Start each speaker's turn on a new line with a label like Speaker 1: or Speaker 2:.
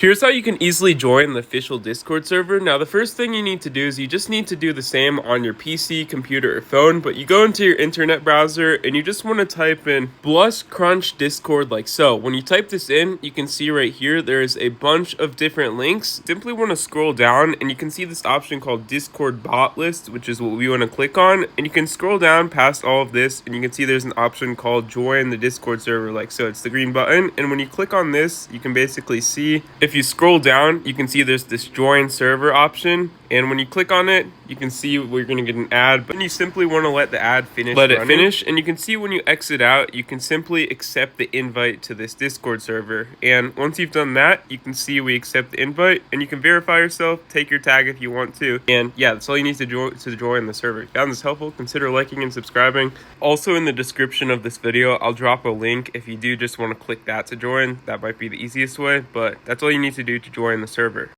Speaker 1: Here's how you can easily join the official Discord server. Now, the first thing you need to do is you just need to do the same on your PC, computer, or phone, but you go into your internet browser and you just want to type in Blush Crunch Discord like so. When you type this in, you can see right here, there's a bunch of different links. Simply want to scroll down and you can see this option called Discord bot list, which is what we want to click on. And you can scroll down past all of this and you can see there's an option called join the Discord server like so. It's the green button. And when you click on this, you can basically see, if you scroll down, you can see there's this join server option. And when you click on it, you can see we're going to get an ad, but you simply want to let the ad finish. Let it finish, and you can see when you exit out, you can simply accept the invite to this Discord server. And once you've done that, you can see we accept the invite, and you can verify yourself, take your tag if you want to. And yeah, that's all you need to join the server. If you found this helpful, consider liking and subscribing. Also in the description of this video, I'll drop a link if you do just want to click that to join. That might be the easiest way, but that's all you need to do to join the server.